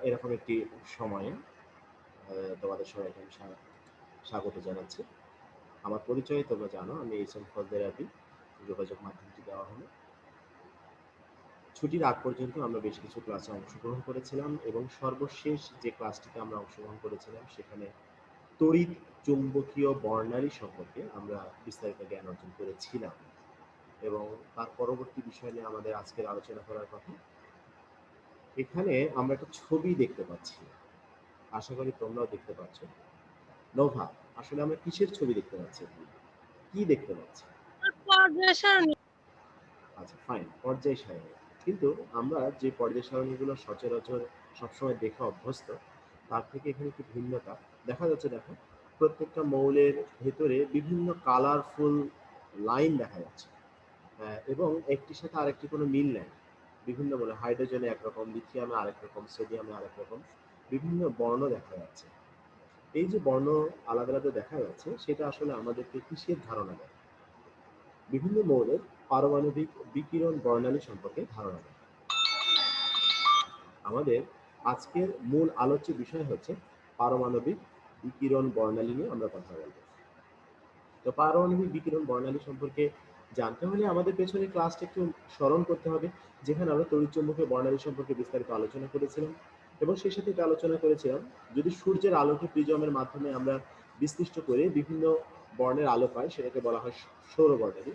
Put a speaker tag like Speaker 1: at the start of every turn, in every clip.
Speaker 1: এরকম একটি সময়ে তোমাদের সবাইকে আমি স্বাগত জানাচ্ছি। আমার পরিচয় তোমরা জানো, আমি এইচএম ফজলে রাব্বি। যোগাযোগ মাধ্যমটি দেওয়া হলো। ছুটির আগ পর্যন্ত আমরা বেশ কিছু ক্লাসে অংশগ্রহণ করেছিলাম এবং সর্বশেষ যে ক্লাসটিতে আমরা অংশগ্রহণ করেছিলাম সেখানে তড়িৎ চুম্বকীয় বর্ণালী সম্পর্কে আমরা বিস্তারিত জ্ঞান অর্জন করেছিলাম এবং তার পরবর্তী বিষয় নিয়ে আমাদের আজকের আলোচনা করার কথা। এখানে আমরা একটা ছবি দেখতে পাচ্ছি, আশা করি তোমরাও দেখতে পাচ্ছ। নোভা, আসলে আমরা কিসের ছবি দেখতে পাচ্ছি, কি দেখতে পাচ্ছি?
Speaker 2: পর্যায় সারণী।
Speaker 1: আচ্ছা, ফাইন, পর্যায় সারণী। কিন্তু আমরা যে পর্যায় সারণীগুলো সচরাচর সবসময় দেখে অভ্যস্ত, তার থেকে এখানে একটু ভিন্নতা দেখা যাচ্ছে। দেখো, প্রত্যেকটা মৌলের ভেতরে বিভিন্ন কালারফুল লাইন দেখা যাচ্ছে এবং একটির সাথে আরেকটি কোনো মিল নেই। বিভিন্ন মৌল, হাইড্রোজেনে একরকম, লিথিয়ামে আরেক রকম, সোডিয়ামে আরেক রকম, বিভিন্ন বর্ণ দেখা যাচ্ছে। এই যে বর্ণ আলাদা আলাদা দেখা যাচ্ছে, সেটা আসলে আমাদেরকে কিসের ধারণা দেয়? বিভিন্ন মৌলের পারমাণবিক বিকিরণ বর্ণালী সম্পর্কে ধারণা দেয়। আমাদের আজকের মূল আলোচ্য বিষয় হচ্ছে পারমাণবিক বিকিরণ বর্ণালী নিয়ে আমরা কথা বলবো। তো পারমাণবিক বিকিরণ বর্ণালী সম্পর্কে জানতে হলে আমাদের পেছনে ক্লাসটা একটু স্মরণ করতে হবে, যেখানে আমরা তড়িৎচুম্বকীয় বর্ণালী সম্পর্কে বিস্তারিত আলোচনা করেছিলাম এবং সেই সাথে এটা আলোচনা করেছিলাম যদি সূর্যের আলোকে প্রিজমের মাধ্যমে আমরা বিশ্লিষ্ট করে বিভিন্ন বর্ণের আলো পাই, সেটাকে বলা হয় সৌরবর্ণালী।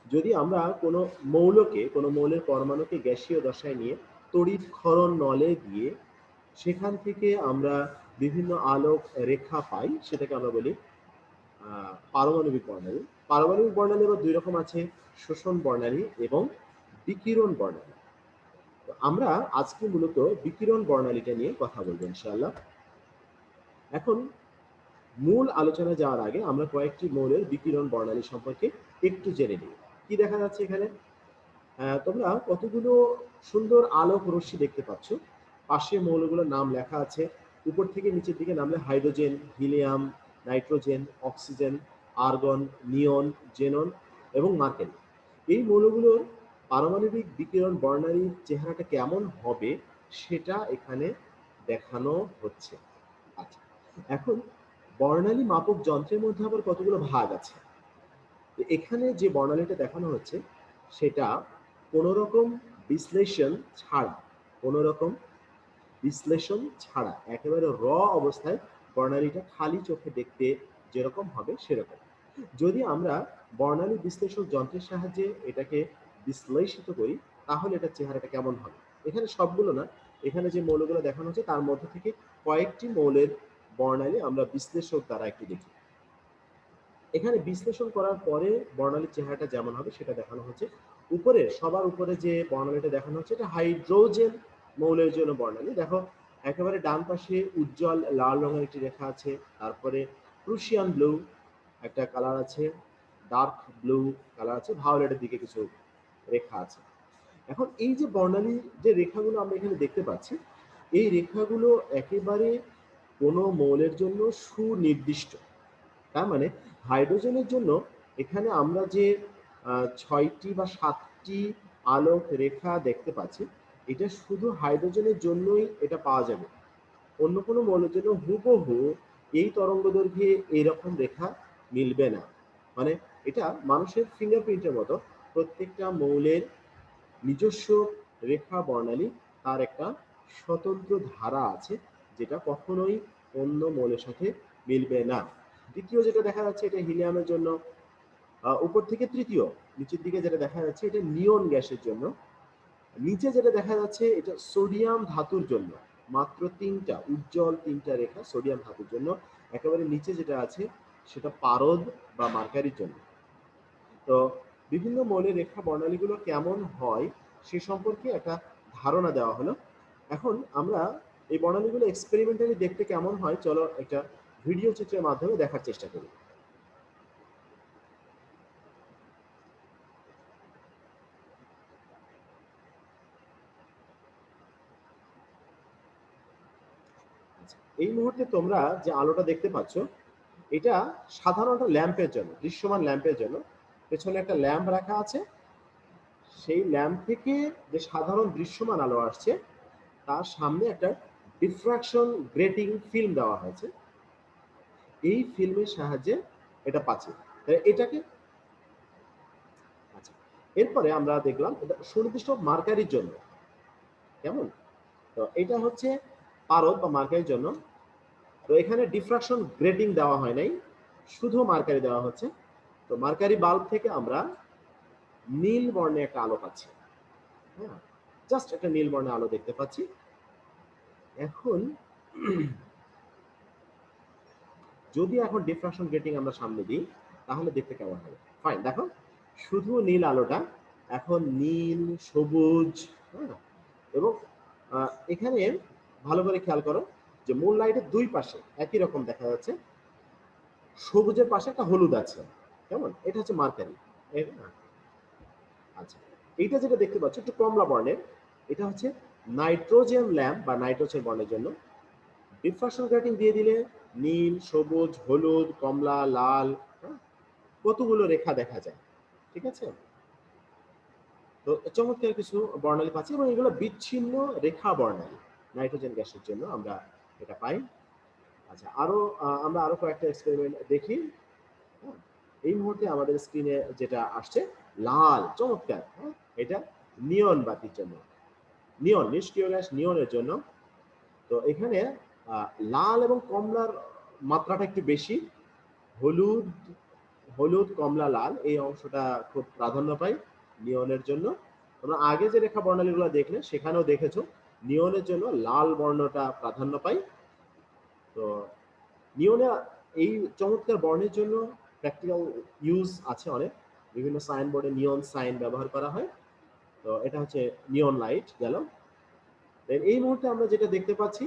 Speaker 1: যদি আমরা কোনো মৌলকে, কোনো মৌলের পরমাণুকে গ্যাসীয় দশায় নিয়ে তড়িৎ ক্ষরণ নলে দিয়ে সেখান থেকে আমরা বিভিন্ন আলোক রেখা পাই, সেটাকে আমরা বলি পারমাণবিক বর্ণালী। পারমাণবিক বর্ণালী আবার দুই রকম আছে, শোষণ বর্ণালী এবং বিকিরণ বর্ণালী। তো আমরা আজকে মূলত বিকিরণ বর্ণালীটা নিয়ে কথা বলবো ইনশাআল্লাহ। এখন মূল আলোচনা যাওয়ার আগে আমরা কয়েকটি মৌলের বিকিরণ বর্ণালী সম্পর্কে একটু জেনে নিই। কি দেখা যাচ্ছে এখানে? তোমরা কতগুলো সুন্দর আলোক রশ্মি দেখতে পাচ্ছ। পাশে মৌলগুলোর নাম লেখা আছে। উপর থেকে নিচের দিকে নামলে hydrogen, helium, nitrogen, oxygen, argon, neon, xenon এবং মার্কেন। এই মৌলগুলোর পারমাণবিক বিকিরণ বর্ণালীর চেহারাটা কেমন হবে সেটা এখানে দেখানো হচ্ছে। আচ্ছা, এখন বর্ণালী মাপক যন্ত্রের মধ্যে আবার কতগুলো ভাগ আছে। এখানে যে বর্ণালীটা দেখানো হচ্ছে সেটা কোনো রকম বিশ্লেষণ ছাড়া, কোনো রকম বিশ্লেষণ ছাড়া একেবারে র অবস্থায় বর্ণালীটা খালি চোখে দেখতে যেরকম হবে সেরকম। যদি আমরা বর্ণালী বিশ্লেষক যন্ত্রের সাহায্যে এটাকে বিশ্লেষিত করি তাহলে এটার চেহারাটা কেমন হবে? এখানে সবগুলো না, এখানে যে মৌলগুলো দেখানো হচ্ছে তার মধ্যে থেকে কয়েকটি মৌলের বর্ণালী আমরা বিশ্লেষক দ্বারা একটু দেখি। এখানে বিশ্লেষণ করার পরে বর্ণালীর চেহারাটা যেমন হবে সেটা দেখানো হচ্ছে। উপরে সবার উপরে যে বর্ণালীটা দেখানো হচ্ছে এটা হাইড্রোজেন মৌলের জন্য বর্ণালী। দেখো, একেবারে ডান পাশে উজ্জ্বল লাল রঙের একটি রেখা আছে, তারপরে প্রুশিয়ান ব্লু একটা কালার আছে, ডার্ক ব্লু কালার আছে, ভায়োলেটের দিকে কিছু রেখা আছে। এখন এই যে বর্ণালী যে রেখাগুলো আমরা এখানে দেখতে পাচ্ছি, এই রেখাগুলো একেবারে কোনো মৌলের জন্য সুনির্দিষ্ট। তার মানে হাইড্রোজেনের জন্য এখানে আমরা যে ৬টি বা ৭টি আলোক রেখা দেখতে পাচ্ছি, এটা শুধু হাইড্রোজেনের জন্যই এটা পাওয়া যাবে। অন্য কোনো মৌলের জন্য হুবহু এই তরঙ্গদৈর্ঘ্যে এইরকম রেখা মিলবে না। মানে এটা মানুষের ফিঙ্গারপ্রিন্টের মতো, প্রত্যেকটা মৌলের নিজস্ব রেখা বর্ণালী, তার একটা স্বতন্ত্র ধারা আছে যেটা কখনোই অন্য মৌলের সাথে মিলবে না। দ্বিতীয় যেটা দেখা যাচ্ছে এটা হিলিয়ামের জন্য, উপর থেকে তৃতীয় নিচের দিকে যেটা দেখা যাচ্ছে এটা নিয়ন গ্যাসের জন্য, নিচে যেটা দেখা যাচ্ছে এটা সোডিয়াম ধাতুর জন্য। মাত্র তিনটা উজ্জ্বল তিনটা রেখা সোডিয়াম ধাতুর জন্য। একেবারে নিচে যেটা আছে সেটা পারদ বা মার্কারির জন্য। তো বিভিন্ন মৌলের রেখা বর্ণালীগুলো কেমন হয় সে সম্পর্কে একটা ধারণা দেওয়া হলো। এখন আমরা এই বর্ণালীগুলো এক্সপেরিমেন্টালি দেখতে কেমন হয় চলো একটা ভিডিও চিত্রের মাধ্যমে দেখার চেষ্টা করি। এই মুহূর্তে তোমরা যে আলোটা দেখতে পাচ্ছ এটা সাধারণত ল্যাম্পের জন্য, দৃশ্যমান ল্যাম্পের জন্য। পেছনে একটা ল্যাম্প রাখা আছে, সেই ল্যাম্প থেকে যে সাধারণ দৃশ্যমান আলো আসছে তার সামনে একটা ডিফ্রাকশন গ্রেটিং ফিল্ম দেওয়া হয়েছে, এই ফিল্মের সাহায্যে এটা পাচ্ছি। এটাকে আচ্ছা, এরপরে আমরা দেখলাম এটা সুনির্দিষ্ট মার্কারির জন্য, কেমন? তো এটা হচ্ছে পারদ বা মার্কারির জন্য। তো এখানে ডিফ্রাকশন গ্রেটিং দেওয়া হয় নাই, শুধু মার্কারি দেওয়া হচ্ছে। তো মার্কারি বাল্ব থেকে আমরা নীল বর্ণের একটা আলো পাচ্ছি। হ্যাঁ, জাস্ট একটা নীল বর্ণের আলো দেখতে পাচ্ছি। এখন যদি এখন ডিফ্রাকশন গ্রেটিং আমরা সামনে দিই তাহলে দেখতে কেমন হবে? ফাইন, দেখো শুধু নীল আলোটা এখন নীল, সবুজ, হ্যাঁ, এবং এখানে ভালো করে খেয়াল করো যে মূল লাইটের দুই পাশে একই রকম দেখা যাচ্ছে, সবুজের পাশে একটা হলুদ আছে, কেমন? এটা হচ্ছে মার্কারি। আচ্ছা, এইটা যেটা দেখতে পাচ্ছ একটু কমলা বর্ণের, এটা হচ্ছে নাইট্রোজেন ল্যাম্প বা নাইট্রোজেন বর্ণের জন্য। ডিফ্রাকশন গ্রেটিং দিয়ে দিলে নীল, সবুজ, হলুদ, কমলা, লাল, হ্যাঁ, কতগুলো রেখা দেখা যায়, ঠিক আছে? তো চমৎকার কিছু বর্ণালী পাচ্ছি এবং এগুলো বিচ্ছিন্ন রেখা বর্ণালী নাইট্রোজেন গ্যাসের জন্য আমরা এটা পাই। আচ্ছা, আমরা আরো কয়েকটা এক্সপেরিমেন্ট দেখি। হ্যাঁ, এই মুহূর্তে আমাদের স্ক্রিনে যেটা আসছে লাল, চমৎকার, হ্যাঁ, এটা নিয়ন বাতির জন্য, নিয়ন নিষ্ক্রিয় গ্যাস নিয়নের জন্য। তো এখানে লাল এবং কমলার মাত্রাটা একটু বেশি, হলুদ, হলুদ, কমলা, লাল এই অংশটা খুব প্রাধান্য পায় নিয়নের জন্য। তোমরা আগে যে রেখা বর্ণালীগুলো দেখলে সেখানেও দেখেছো নিয়নের জন্য লাল বর্ণটা প্রাধান্য পায়। তো নিয়নে এই চমৎকার বর্ণের জন্য প্র্যাকটিক্যাল ইউজ আছে অনেক, বিভিন্ন সাইনবোর্ডে নিয়ন সাইন ব্যবহার করা হয়। তো এটা হচ্ছে নিয়ন লাইট গেল। এই মুহূর্তে আমরা যেটা দেখতে পাচ্ছি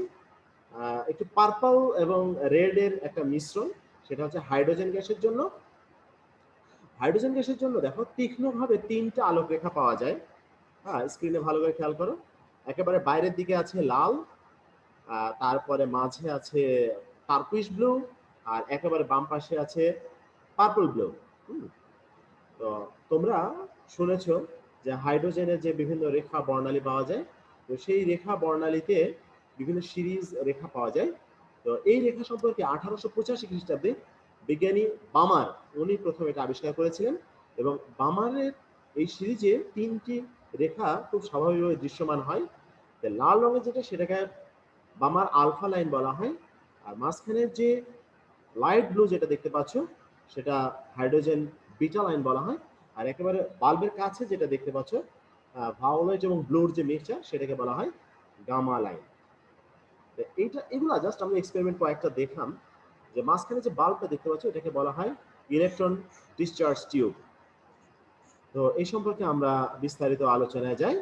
Speaker 1: একটু পার্পল এবং রেড এর একটা মিশ্রণ, সেটা হচ্ছে হাইড্রোজেন গ্যাসের জন্য। হাইড্রোজেন গ্যাসের জন্য দেখো তীক্ষ্ণভাবে তিনটা আলোক রেখা পাওয়া যায়। হ্যাঁ, স্ক্রিনে ভালো করে খেয়াল করো, একেবারে বাইরের দিকে আছে লাল, তারপরে মাঝে আছে টার্কুইশ ব্লু, আর একেবারে বাম পাশে আছে পার্পল ব্লু। তো তোমরা শুনেছো যে হাইড্রোজেনের যে বিভিন্ন রেখা বর্ণালী পাওয়া যায়, তো সেই রেখা বর্ণালীতে বিভিন্ন সিরিজ রেখা পাওয়া যায়। তো এই রেখা সম্পর্কে 1885 খ্রিস্টাব্দে বিজ্ঞানী বামার উনি প্রথম এটা আবিষ্কার করেছিলেন, এবং বামারের এই সিরিজে তিনটি রেখা খুব স্বাভাবিকভাবে দৃশ্যমান হয়। লাল রঙের যেটা সেটাকে বামার আলফা লাইন বলা হয়, আর মাঝখানের যে লাইট ব্লু যেটা দেখতে পাচ্ছ সেটা হাইড্রোজেন বিটা লাইন বলা হয়, আর একেবারে বাল্বের কাছে যেটা দেখতে পাচ্ছ ভায়োলেট এবং ব্লুর যে মিক্সচার সেটাকে বলা হয় গামা লাইন। এগুলা জাস্ট আমরা এক্সপেরিমেন্ট কয়েকটা দেখলাম। যে মাঝখানে যে বাল্বটা দেখতে পাচ্ছ এটাকে বলা হয় ইলেকট্রন ডিসচার্জ টিউব। তো এই সম্পর্কে আমরা বিস্তারিত আলোচনায় যাই।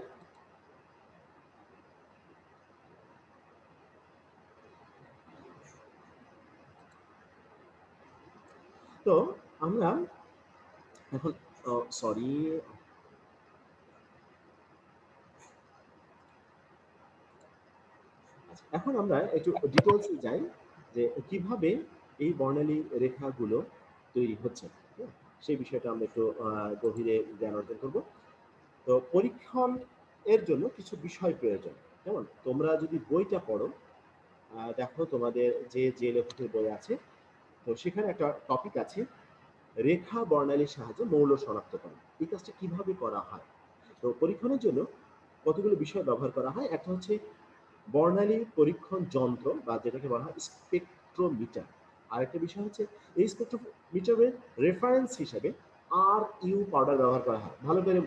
Speaker 1: তো আমরা এখন সরি এখন আমরা একটু ডিটেলসে যাই যে কিভাবে এই বর্ণালী রেখাগুলো তৈরি হচ্ছে, সেই বিষয়টা আমরা একটু গভীরে জ্ঞান অর্জন করব। তো পরীক্ষণ এর জন্য কিছু বিষয় প্রয়োজন। যেমন তোমরা যদি বইটা পড়ো, দেখো তোমাদের যে যে লেখকের বই আছে, তো সেখানে একটা টপিক আছে রেখা বর্ণালীর সাহায্যে মৌল শনাক্তকরণ। এই কাজটা কিভাবে করা হয়? তো পরীক্ষণের জন্য কতগুলো বিষয় ব্যবহার করা হয়। একটা হচ্ছে বর্ণালী পরীক্ষণ যন্ত্র বা যেটাকে বলা হয় স্পেকট্রোমিটার। আরেকটা বিষয় হচ্ছে এই স্পেকট্রোমিটারের রেফারেন্স হিসেবে RU পাউডার ব্যবহার করা হয়। ভালো করে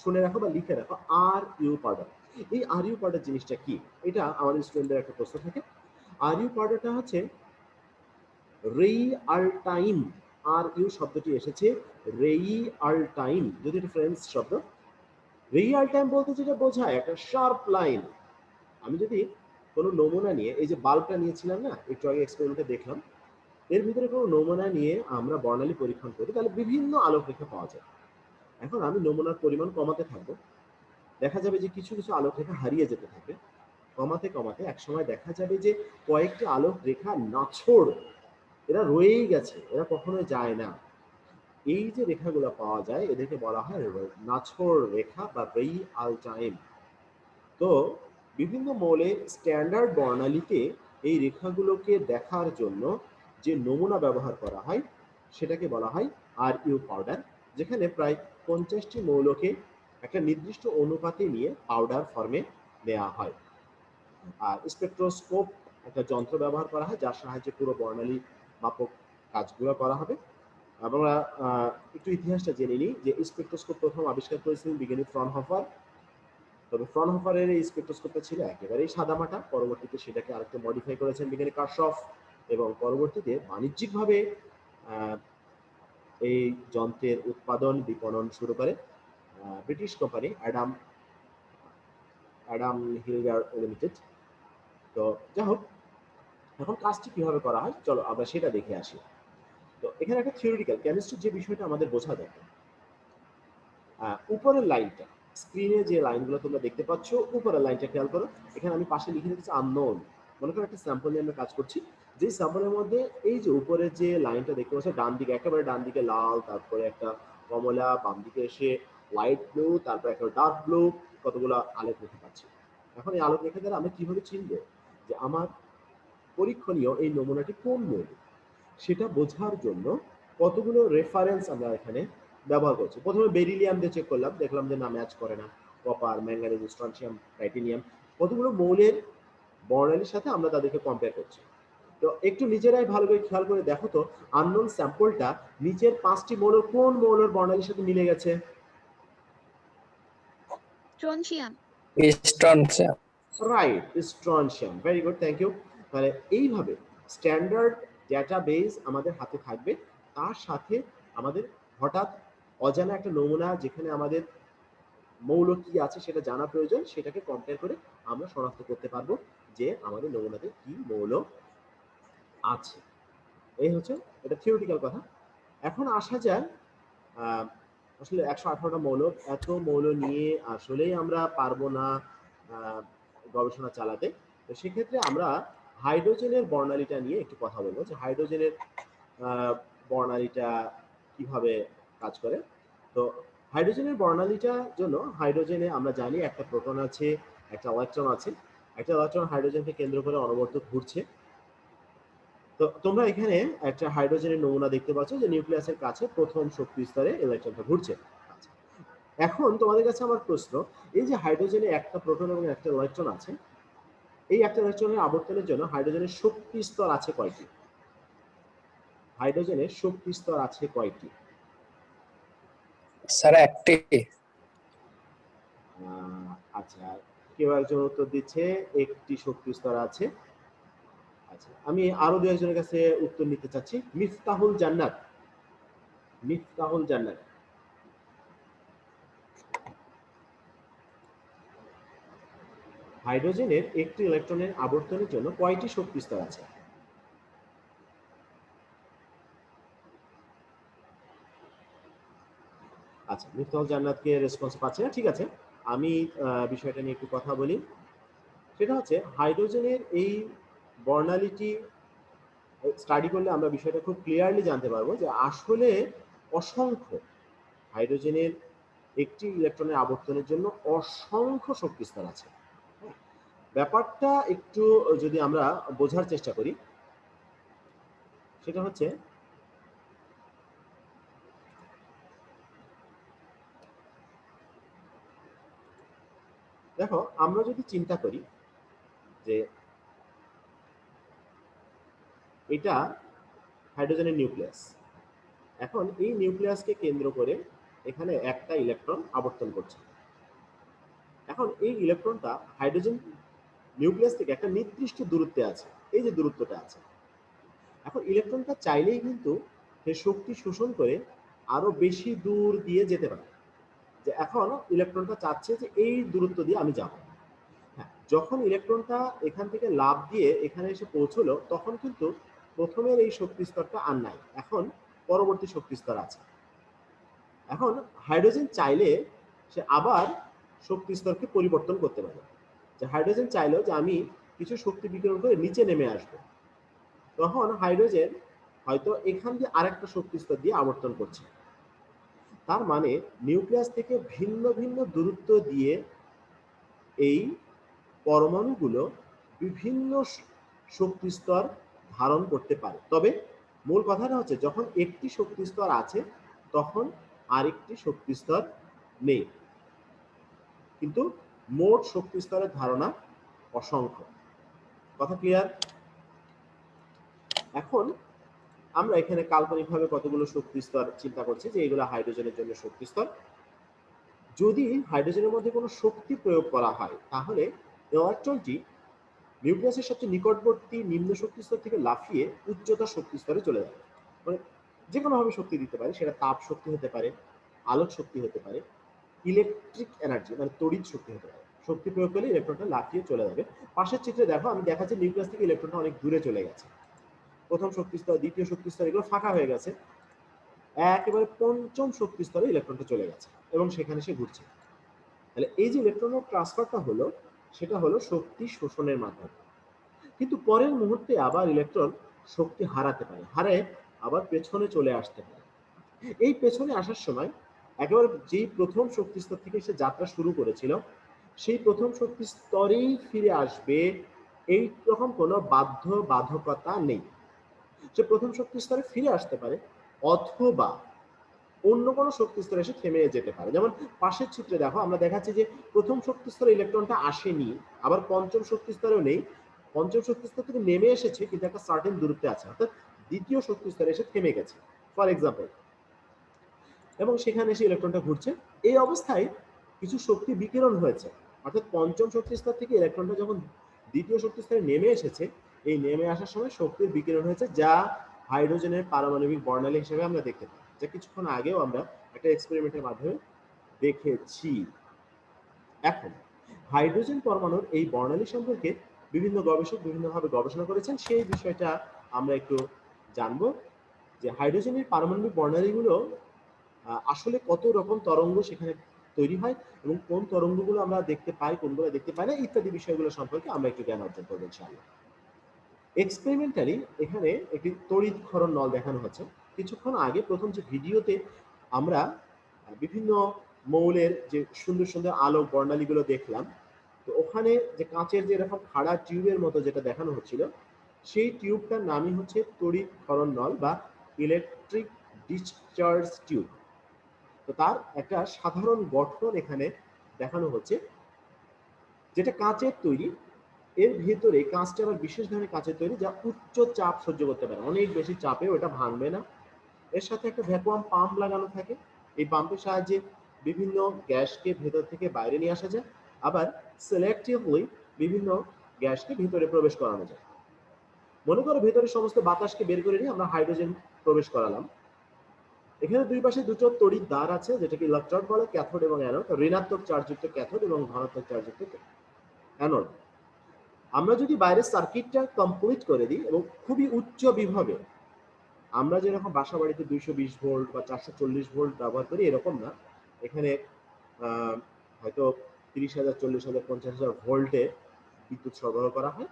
Speaker 1: শুনে রাখো বা লিখে রাখো, RU পাউডার। এই RU পাউডার জিনিসটা কি? এটা আমাদের স্টুডেন্টদের একটা প্রশ্ন থাকে। RU পাউডারটা হচ্ছে রেইআলটাইন। RU শব্দটি এসেছে রেইআলটাইন, যদি এটা ফ্রেঞ্চ শব্দ। রেইআলটাইন বলতে যেটা বোঝায় একটা শার্প লাইন। আমি যদি কোনো নমুনা নিয়ে, এই যে বাল্বটা নিয়েছিলাম না একটু আগে এক্সপেরিমেন্টে দেখলাম, এর ভিতরে কোনো নমুনা নিয়ে আমরা বর্ণালী পরীক্ষণ করি তাহলে বিভিন্ন আলোক রেখা পাওয়া যায়। এখন আমি নমুনার পরিমাণ কমাতে থাকবো, দেখা যাবে যে কিছু কিছু আলোক রেখা হারিয়ে যেতে থাকে। কমাতে কমাতে একসময় দেখা যাবে যে কয়েকটি আলোক রেখা নাছোড়, এরা রয়েই গেছে, এরা কখনোই যায় না। এই যে রেখাগুলো পাওয়া যায় এদেরকে বলা হয় নাছোড় রেখা বা রেইআলটাইন। তো বিভিন্ন মৌলের স্ট্যান্ডার্ড বর্ণালীতে এই রেখাগুলোকে দেখার জন্য যে নমুনা ব্যবহার করা হয় সেটাকে বলা হয় RU পাউডার, যেখানে প্রায় 50টি মৌলকে একটা নির্দিষ্ট অনুপাতে নিয়ে পাউডার ফর্মে নেওয়া হয়। আর স্পেকট্রোস্কোপ একটা যন্ত্র ব্যবহার করা হয় যার সাহায্যে পুরো বর্ণালী মাপক কাজগুলো করা হবে। আমরা একটু ইতিহাসটা জেনে নিই যে স্পেকট্রোস্কোপ প্রথম আবিষ্কার করেছিলেন বিজ্ঞানী ফ্রনহফার। তবে ফ্রনহফারের এই স্পেকট্রোস্কোপটা ছিল একেবারেই সাদামাটা। পরবর্তীতে সেটাকে আরেকটু মডিফাই করেছেন বিজ্ঞানী কারশফ, এবং পরবর্তীতে বাণিজ্যিকভাবে এই যন্ত্রের উৎপাদন বিপণন শুরু করে ব্রিটিশ কোম্পানি অ্যাডাম হিলগার লিমিটেড। তো যাই হোক, এখন কাজটি কিভাবে করা হয় চলো আমরা সেটা দেখে আসি। তো এখানে একটা থিওরিটিক্যাল কেমিস্ট্রির যে বিষয়টা আমাদের বোঝা দরকার। উপরের লাইনটা, স্ক্রিনে যে লাইনগুলো তোমরা দেখতে পাচ্ছ, উপরের লাইনটা খেয়াল করো। এখানে আমি পাশে লিখে রেখেছি আননোন। মনে করো একটা স্যাম্পল নিয়ে আমরা কাজ করছি, যে স্যাম্পলের মধ্যে এই যে উপরে যে লাইনটা দেখতে পাচ্ছ ডান দিকে, একেবারে ডান দিকে লাল, তারপরে একটা কমলা, বাম দিকে এসে লাইট ব্লু, তারপর একটা ডার্ক ব্লু, কতগুলো আলোক রেখা পাচ্ছি। এখন এই আলোক রেখা দ্বারা আমি কিভাবে চিনবো যে আমার পরীক্ষণীয় এই নমুনাটি কোন মৌল, সেটা বোঝার জন্য কতগুলো রেফারেন্স আমরা এখানে ব্যবহার করছি। প্রথমে বেরিলিয়াম দিয়ে চেক করলাম, দেখলাম যে না, ম্যাচ করে না। কপার, ম্যাঙ্গানিজ, স্ট্রনশিয়াম, টাইটেনিয়াম, কতগুলো মৌলের বর্ণালীর সাথে আমরা তাদেরকে কম্পেয়ার করছি। তো একটু নিজেরাই ভালো করে খেয়াল করে দেখো তো, আননোন স্যাম্পলটা নিচের 5টি মৌলের কোন মৌলের বর্ণালীর সাথে মিলে গেছে?
Speaker 3: Strontium.
Speaker 4: Strontium.
Speaker 1: Right, strontium. Very good, thank you. তাহলে এইভাবে স্ট্যান্ডার্ড ডেটাবেস আমাদের হাতে থাকবে, তার সাথে আমাদের হঠাৎ অজানা একটা নমুনা যেখানে আমাদের মৌল কি আছে সেটা জানা প্রয়োজন, সেটাকে কম্পেয়ার করে আমরা শনাক্ত করতে পারবো যে আমাদের নমুনাতে কি মৌল আছে। এই হচ্ছে এটা থিওরিটিক্যাল কথা। এখন আসা যায় আসলে 118টা মৌল, এত মৌল নিয়ে আসলেই আমরা পারবো না গবেষণা চালাতে। তো সেক্ষেত্রে আমরা হাইড্রোজেনের বর্ণালীটা নিয়ে একটু কথা বলবো, যে হাইড্রোজেনের বর্ণালীটা কিভাবে কাজ করে। তো হাইড্রোজেনের বর্ণালীটার জন্য হাইড্রোজেনে আমরা জানি একটা প্রোটন আছে, একটা ইলেকট্রন আছে। একটা ইলেকট্রন হাইড্রোজেনকে কেন্দ্র করে অনবরত ঘুরছে। তো তোমরা এখানে একটা হাইড্রোজেনের নমুনা দেখতে পাচ্ছ যে নিউক্লিয়াসের কাছে প্রথম শক্তি স্তরে ইলেকট্রনটা ঘুরছে। এখন তোমাদের কাছে আমার প্রশ্ন, এই যে হাইড্রোজেনে একটা প্রোটন এবং একটা ইলেকট্রন আছে, এই একটা ইলেকট্রনের আবর্তনের জন্য হাইড্রোজেনের শক্তি স্তর আছে কয়টি? হাইড্রোজেনের শক্তি স্তর আছে কয়টি?
Speaker 4: স্যার একটি।
Speaker 1: আচ্ছা, কেউ একজন উত্তর দিচ্ছে একটি শক্তি স্তর আছে। আচ্ছা, আমি আরো দু একজনের কাছে উত্তর নিতে চাচ্ছি। মিফতাহুল জান্নাত, মিফতাহুল জান্নাত। হাইড্রোজেনের একটি ইলেকট্রনের আবর্তনের জন্য কয়টি শক্তি স্তর আছে? আচ্ছা, মিফতাহুল জান্নাতকে রেসপন্স পাচ্ছে না, ঠিক আছে। আমি বিষয়টা নিয়ে একটু কথা বলি। সেটা হচ্ছে হাইড্রোজেনের এই বর্ণালীটি স্টাডি করলে আমরা বিষয়টা খুব ক্লিয়ারলি জানতে পারবো যে আসলে অসংখ্য হাইড্রোজেনের একটি ইলেকট্রনের আবর্তনের জন্য অসংখ্য শক্তি স্তর আছে। ব্যাপারটা একটু যদি আমরা বোঝার চেষ্টা করি, সেটা হচ্ছে দেখো, আমরা যদি চিন্তা করি যে এটা হাইড্রোজেনের নিউক্লিয়াস, এখন এই নিউক্লিয়াসকে কেন্দ্র করে এখানে একটা ইলেকট্রন আবর্তন করছে। এখন এই ইলেকট্রনটা হাইড্রোজেন নিউক্লিয়াস থেকে একটা নির্দিষ্ট দূরত্বে আছে, এই যে দূরত্বটা আছে। এখন ইলেকট্রনটা চাইলেই কিন্তু সে শক্তি শোষণ করে আরো বেশি দূর দিয়ে যেতে পারে। যে এখন ইলেকট্রনটা চাচ্ছে যে এই দূরত্ব দিয়ে আমি যাব। হ্যাঁ, যখন ইলেকট্রনটা এখান থেকে লাফ দিয়ে এখানে এসে পৌঁছলো, তখন কিন্তু প্রথমের এই শক্তি স্তরটা আর নাই, এখন পরবর্তী শক্তি স্তর আছে। এখন হাইড্রোজেন চাইলে সে আবার শক্তি স্তরকে পরিবর্তন করতে পারে। যে হাইড্রোজেন চাইলো যে আমি কিছু শক্তি বিকিরণ করে নিচে নেমে আসবো, তখন হাইড্রোজেন হয়তো এখান দিয়ে আরেকটা শক্তি স্তর দিয়ে আবর্তন করছে। তার মানে নিউক্লিয়াস থেকে ভিন্ন ভিন্ন দূরত্ব দিয়ে এই পরমাণুগুলো বিভিন্ন শক্তি স্তর ধারণ করতে পারে, তবে মূল কথাটা হচ্ছে যখন একটি শক্তি স্তর আছে তখন আরেকটি শক্তি স্তর নেই, কিন্তু মোট শক্তি স্তরের ধারণা অসংখ্য। কথা ক্লিয়ার? এখন আমরা এখানে কাল্পনিকভাবে কতগুলো শক্তি স্তর চিন্তা করছি যে এগুলো হাইড্রোজেনের জন্য শক্তি স্তর। যদি হাইড্রোজেনের মধ্যে কোনো শক্তি প্রয়োগ করা হয় তাহলে ইলেকট্রনটি নিউক্লিয়াসের সবচেয়ে নিকটবর্তী নিম্ন শক্তি স্তর থেকে লাফিয়ে উচ্চতর শক্তি স্তরে চলে যাবে। মানে যে কোনোভাবে শক্তি দিতে পারে, সেটা তাপ শক্তি হতে পারে, আলোক শক্তি হতে পারে, ইলেকট্রিক এনার্জি মানে তড়িৎ শক্তি হতে পারে। শক্তি প্রয়োগ করলে ইলেকট্রনটা লাফিয়ে চলে যাবে। পাশের চিত্রে দেখো, আমি দেখাচ্ছি নিউক্লিয়াস থেকে ইলেকট্রনটা অনেক দূরে চলে গেছে। প্রথম শক্তি স্তর, দ্বিতীয় শক্তি স্তর এগুলো ফাঁকা হয়ে গেছে, একেবারে পঞ্চম শক্তি স্তরে ইলেকট্রনটা চলে গেছে এবং সেখানে সে ঘুরছে। তাহলে এই যে ইলেকট্রনের ট্রান্সফারটা হলো, সেটা হলো শক্তি শোষণের মাধ্যমে। কিন্তু পরের মুহূর্তে আবার ইলেকট্রন শক্তি হারাতে পারে, হারায় আবার পেছনে চলে আসতে পারে। এই পেছনে আসার সময় একেবারে যেই প্রথম শক্তি স্তর থেকে সে যাত্রা শুরু করেছিল সেই প্রথম শক্তি স্তরেই ফিরে আসবে, এই রকম কোনো বাধ্যবাধকতা নেই। সে প্রথম শক্তি স্তরে ফিরে আসতে পারে অথবা অন্য কোনো শক্তি স্তরে এসে থেমে যেতে পারে। যেমন পাশের চিত্রে দেখো, আমরা দেখাচ্ছি যে প্রথম শক্তি স্তরে ইলেকট্রনটা আসেনি, আবার পঞ্চম শক্তি স্তরেও নেই, পঞ্চম শক্তি স্তর থেকে নেমে এসেছে কিন্তু একটা সার্টেন দূরত্বে আছে, অর্থাৎ দ্বিতীয় শক্তি স্তরে এসে থেমে গেছে ফর এক্সাম্পল, এবং সেখানে এসে ইলেকট্রনটা ঘুরছে। এই অবস্থায় কিছু শক্তি বিকিরণ হয়েছে, অর্থাৎ পঞ্চম শক্তি স্তর থেকে ইলেকট্রনটা যখন দ্বিতীয় শক্তি স্তরে নেমে এসেছে, এই নেমে আসার সময় শক্তির বিকিরণ হয়েছে, যা হাইড্রোজেনের পারমাণবিক বর্ণালী হিসেবে আমরা দেখতে পাই, যা কিছুক্ষণ আগেও আমরা একটা এক্সপেরিমেন্টের মাধ্যমে দেখেছি। এখন হাইড্রোজেন পরমাণুর এই বর্ণালী সম্পর্কে বিভিন্ন গবেষক বিভিন্নভাবে গবেষণা করেছেন, সেই বিষয়টা আমরা একটু জানবো যে হাইড্রোজেনের পারমাণবিক বর্ণালীগুলো আসলে কত রকম তরঙ্গ সেখানে তৈরি হয় এবং কোন তরঙ্গগুলো আমরা দেখতে পাই, কোনগুলো দেখতে পাই না, ইত্যাদি বিষয়গুলো সম্পর্কে আমরা একটু জ্ঞান অর্জন করবো ইনশাআল্লাহ। এক্সপেরিমেন্টালি এখানে একটি তড়িৎ ক্ষরণ নল দেখানো হচ্ছে। কিছুক্ষণ আগে প্রথম যে ভিডিওতে আমরা বিভিন্ন মৌলের যে সুন্দর সুন্দর আলোক বর্ণালীগুলো দেখলাম, তো ওখানে যে কাঁচের যে এরকম খাড়া টিউবের মতো যেটা দেখানো হচ্ছিল, সেই টিউবটার নামই হচ্ছে তড়িৎ ক্ষরণ নল বা ইলেকট্রিক ডিসচার্জ টিউব। তো তার একটা সাধারণ গঠন এখানে দেখানো হচ্ছে, যেটা কাঁচের তৈরি। এর ভেতরে কাঁচটা আবার বিশেষ ধরনের কাঁচের তৈরি, যা উচ্চ চাপ সহ্য করতে পারে, অনেক বেশি চাপে ওটা ভাঙবে না। এর সাথে একটা ভ্যাকুয়াম পাম্প লাগানো থাকে, এই পাম্পের সাহায্যে বিভিন্ন গ্যাসকে ভেতর থেকে বাইরে নিয়ে আসা যায়, আবার সিলেক্টিভলি বিভিন্ন গ্যাসকে ভিতরে প্রবেশ করানো যায়। মনে করো ভেতরে সমস্ত বাতাসকে বের করে নিয়ে আমরা হাইড্রোজেন প্রবেশ করালাম। এখানে দুই পাশে দুটো তড়িৎ দ্বার আছে, যেটাকে ইলেকট্রোড বলে, ক্যাথোড এবং অ্যানোড, ঋণাত্মক চার্জযুক্ত ক্যাথোড এবং ধনাত্মক চার্জযুক্ত অ্যানোড। আমরা যদি বাইরের সার্কিটটা কমপ্লিট করে দিই এবং খুবই উচ্চ বিভবে, আমরা যেরকম বাসা বাড়িতে 220 ভোল্ট বা 440 ভোল্ট ব্যবহার করি এরকম না, এখানে হয়তো 30,000, 40,000, 50,000 ভোল্টে বিদ্যুৎ সরবরাহ করা হয়।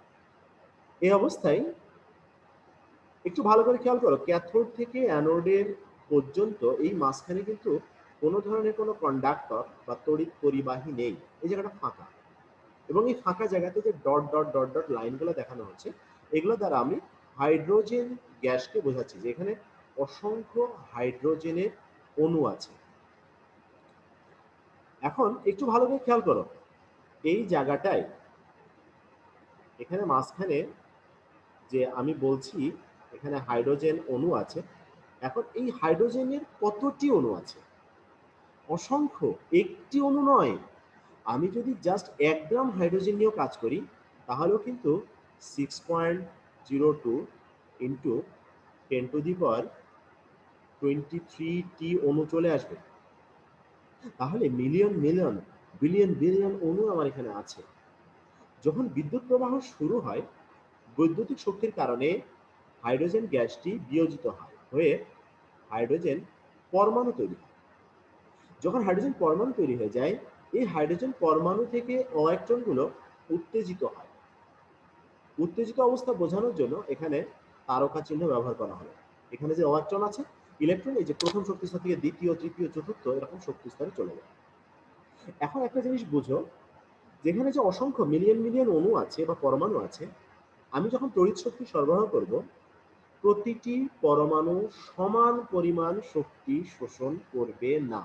Speaker 1: এই অবস্থায় একটু ভালো করে খেয়াল করো, ক্যাথোড থেকে অ্যানোডের পর্যন্ত এই মাঝখানে কিন্তু কোনো ধরনের কোনো কন্ডাক্টর বা তড়িৎ পরিবাহী নেই, এই জায়গাটা ফাঁকা। এবং এই ফাঁকা জায়গাতে যে ডট ডট ডট ডট লাইনগুলো দেখানো হচ্ছে, এগুলো দ্বারা আমি হাইড্রোজেন গ্যাসকে বোঝাচ্ছি যে এখানে অসংখ্য হাইড্রোজেনের অণু আছে। এখন একটু ভালো করে খেয়াল করো, এই জায়গাটায় এখানে মাঝখানে যে আমি বলছি এখানে হাইড্রোজেন অণু আছে, এখন এই হাইড্রোজেনের কতটি অণু আছে? অসংখ্য, একটি অণু নয়। আমি যদি জাস্ট 1 গ্রাম হাইড্রোজেন নিয়েও কাজ করি তাহলেও কিন্তু 6.02 ইন্টু 10⁻23টি অণু চলে আসবে। তাহলে মিলিয়ন মিলিয়ন, বিলিয়ন বিলিয়ন অণু আমার এখানে আছে। যখন বিদ্যুৎ প্রবাহ শুরু হয়, বৈদ্যুতিক শক্তির কারণে হাইড্রোজেন গ্যাসটি বিয়োজিত হয়, হয়ে হাইড্রোজেন পরমাণু তৈরি হয়। যখন হাইড্রোজেন পরমাণু তৈরি হয়ে যায়, এই হাইড্রোজেন পরমাণু থেকে ইলেকট্রনগুলো উত্তেজিত হয়। উত্তেজিত অবস্থা বোঝানোর জন্য এখানে তারকা চিহ্ন ব্যবহার করা হয়। এখানে যে ইলেকট্রন আছে, ইলেকট্রন এই যে প্রথম শক্তি স্তর থেকে দ্বিতীয়, তৃতীয়, চতুর্থ এরকম শক্তি স্তরে চলে যায়। এখন একটা জিনিস বুঝো, যেখানে যে অসংখ্য মিলিয়ন মিলিয়ন অণু আছে বা পরমাণু আছে, আমি যখন তড়িৎ শক্তি সরবরাহ করব, প্রতিটি পরমাণু সমান পরিমাণ শক্তি শোষণ করবে না।